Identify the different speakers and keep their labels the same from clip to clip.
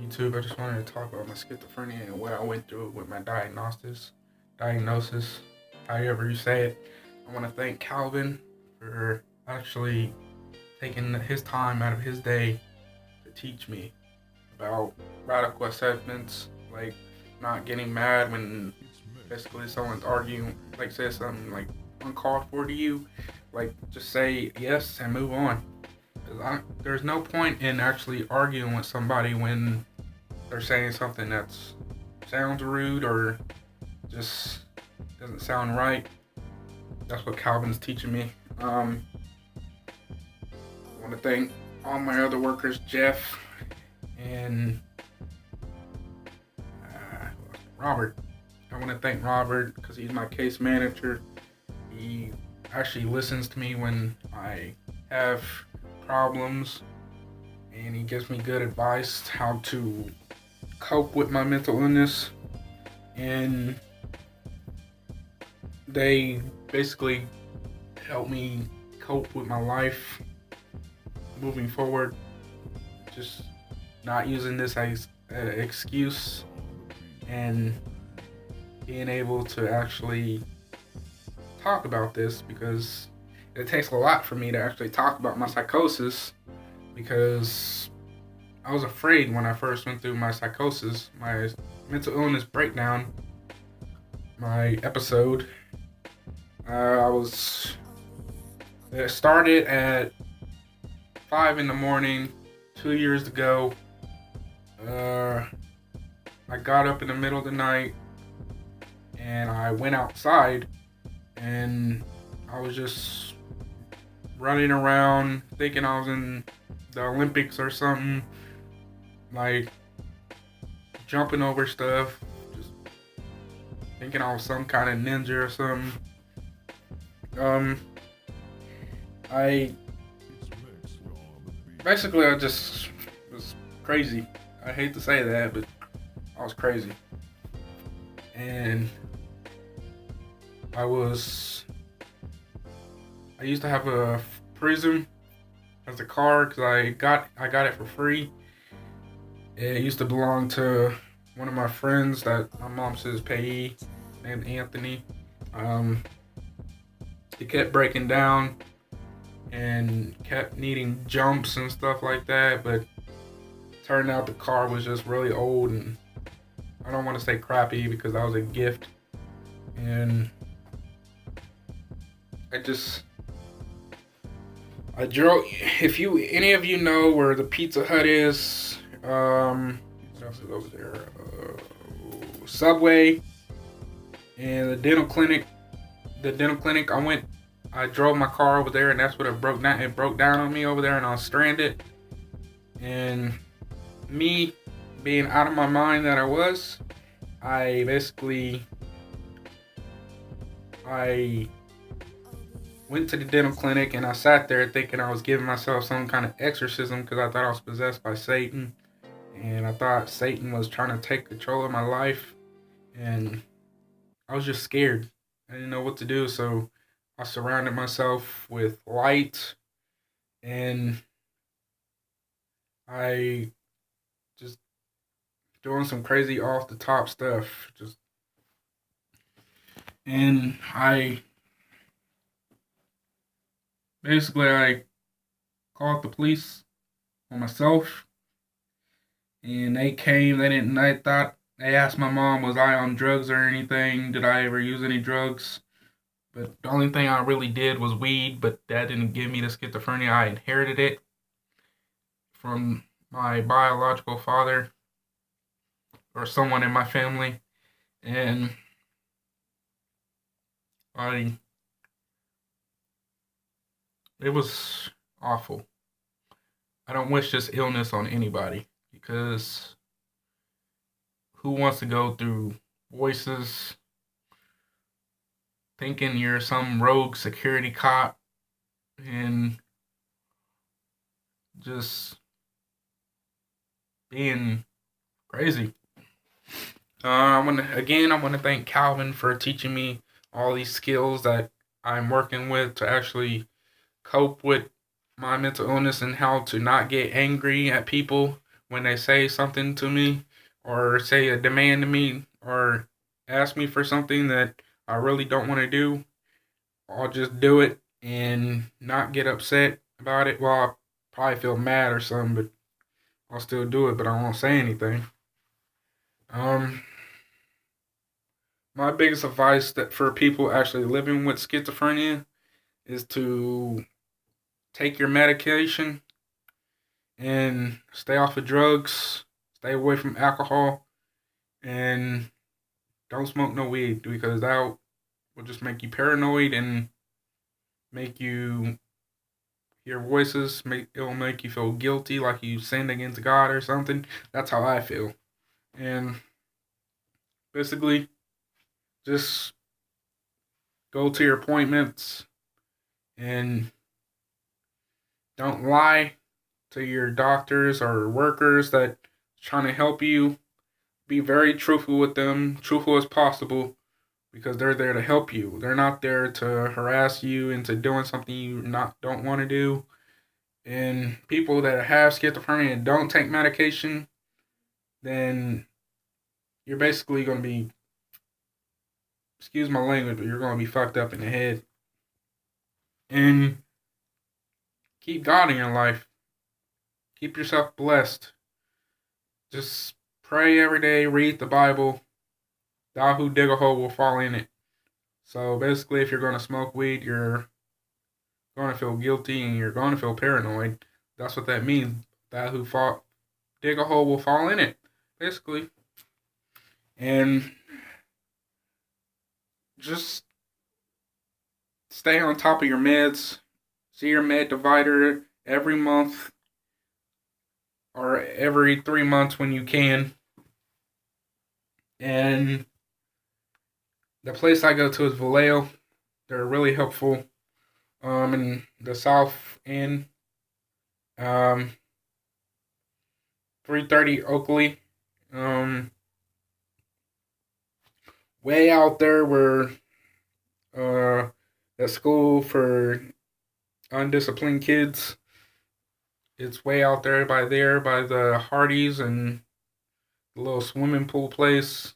Speaker 1: YouTube. I just wanted to talk about my schizophrenia and what I went through with my diagnosis, however you say it. I want to thank Calvin for actually taking his time out of his day to teach me about radical acceptance, like not getting mad when basically someone's arguing, like says something like uncalled for to you, like just say yes and move on. There's no point in actually arguing with somebody when they're saying something that sounds rude or just doesn't sound right. That's what Calvin's teaching me. I want to thank all my other workers, Jeff and Robert. I want to thank Robert because he's my case manager. He actually listens to me when I have problems and he gives me good advice how to cope with my mental illness, and they basically help me cope with my life moving forward, just not using this as an excuse and being able to actually talk about this, because it takes a lot for me to actually talk about my psychosis, because I was afraid when I first went through my psychosis, my mental illness breakdown, my episode. I was. It started at 5 in the morning 2 years ago. I got up in the middle of the night and I went outside and I was just running around thinking I was in the Olympics or something, like jumping over stuff, just thinking I was some kind of ninja or something. I basically I just was crazy. I hate to say that, but I was crazy. And I used to have a Prism as a car because I got it for free. It used to belong to one of my friends that my mom says payee, named Anthony. It kept breaking down and kept needing jumps and stuff like that, but turned out the car was just really old, and I don't want to say crappy because that was a gift. And I drove. If any of you know where the Pizza Hut is, what else is over there? Subway and the dental clinic. The dental clinic. I drove my car over there, and that's what it broke down. It broke down on me over there, and I was stranded. And me being out of my mind that I was, I went to the dental clinic and I sat there thinking I was giving myself some kind of exorcism because I thought I was possessed by Satan, and I thought Satan was trying to take control of my life, and I was just scared. I didn't know what to do, so I surrounded myself with light, and I just doing some crazy off the top stuff. And I called the police on myself, and they came. They asked my mom, was I on drugs or anything? Did I ever use any drugs? But the only thing I really did was weed, but that didn't give me the schizophrenia. I inherited it from my biological father or someone in my family. And I it was awful. I don't wish this illness on anybody, because who wants to go through voices thinking you're some rogue security cop and just being crazy. I want to thank Calvin for teaching me all these skills that I'm working with to actually cope with my mental illness and how to not get angry at people when they say something to me or say a demand to me or ask me for something that I really don't want to do, I'll just do it and not get upset about it. Well, I'll probably feel mad or something, but I'll still do it, but I won't say anything. Um, my biggest advice that for people actually living with schizophrenia is to take your medication and stay off of drugs, stay away from alcohol, and don't smoke no weed because that will just make you paranoid and make you hear voices. It'll make you feel guilty, like you sinned against God or something. That's how I feel. And basically, just go to your appointments and don't lie to your doctors or workers that trying to help you. Be very truthful with them, truthful as possible, because they're there to help you. They're not there to harass you into doing something you not don't want to do. And people that have schizophrenia and don't take medication, then you're basically going to be, excuse my language, but you're going to be fucked up in the head. And keep God in your life. Keep yourself blessed. Just pray every day, read the Bible. Thou who dig a hole will fall in it. So basically, if you're going to smoke weed, you're going to feel guilty and you're going to feel paranoid. That's what that means. That who dig a hole will fall in it, basically. And just stay on top of your meds. See your med divider every month or every 3 months when you can. And the place I go to is Vallejo. They're really helpful. In the South End, 330 Oakley. Way out there where the school for undisciplined kids. It's way out there by the Hardee's and the little swimming pool place.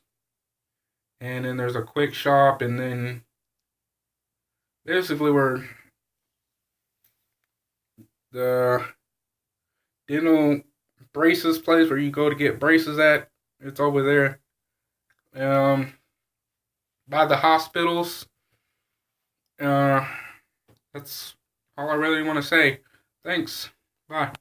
Speaker 1: And then there's a quick shop, and then basically where the dental braces place where you go to get braces at, it's over there. By the hospitals. That's all I really want to say. Thanks. Bye.